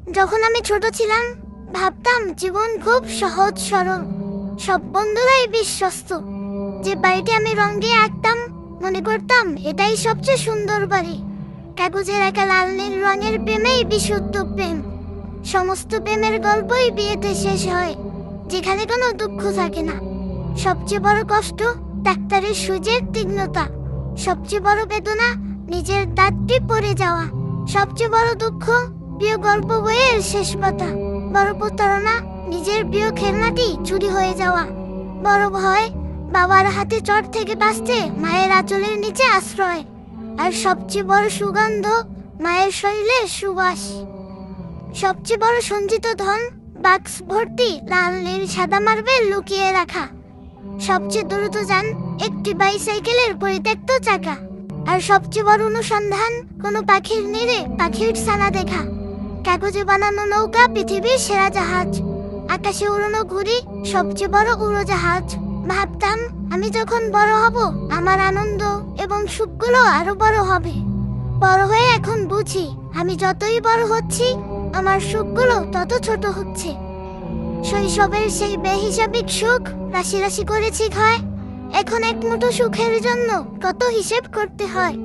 যখন আমি ছোট ছিলাম ভাবতাম জীবন খুব সহজ সরল, সব বন্ধুরাই বিশ্বস্ত। যে বাড়িটি আমি রং দিয়ে আঁকতাম মনে করতাম এটাই সবচেয়ে সুন্দর বাড়ি। কাগজের একা লাল নীল রঙের প্রেমেই বিশুদ্ধ প্রেম। সমস্ত প্রেমের গল্পই বিয়েতে শেষ হয়, যেখানে কোনো দুঃখ থাকে না। সবচেয়ে বড় কষ্ট ডাক্তারের সুইচের তীক্ষ্ণতা, সবচেয়ে বড় বেদনা নিজের দাঁতটি পড়ে যাওয়া, সবচেয়ে বড় দুঃখ প্রিয় গল্প বইয়ের শেষ পাতা, বড় প্রতারণা নিজের প্রিয় খেলনাটি চুরি হয়ে যাওয়া, বড় ভয় বাবার হাতে চট থেকে বাঁচতে মায়ের আঁচলের নিচে আশ্রয়, আর সবচেয়ে বড় সুগন্ধ মায়ের শরীরের সুবাস। সবচেয়ে বড় সঞ্চিত ধন বাক্স ভর্তি লাল নীল সাদা মার্বেল লুকিয়ে রাখা। সবচেয়ে দ্রুত যান একটি বাইসাইকেলের পরিত্যক্ত চাকা। আর সবচেয়ে বড় অনুসন্ধান কোনো পাখির নীড়ে পাখির ছানা দেখা। কাগজে বানানো নৌকা পৃথিবীর সেরা জাহাজ, আকাশে উড়ানো ঘুড়ি সবচেয়ে বড় উড়োজাহাজ। ভাবতাম আমি যখন বড় হব আমার আনন্দ এবং সুখগুলো আরো বড় হবে। বড় হয়ে এখন বুঝি আমি যতই বড় হচ্ছি আমার সুখগুলো তত ছোট হচ্ছে। শৈশবের সেই বেহিসাবিক সুখ রাশি রাশি করেছি ক্ষয়, এখন এক মুঠো সুখের জন্য কত হিসেব করতে হয়।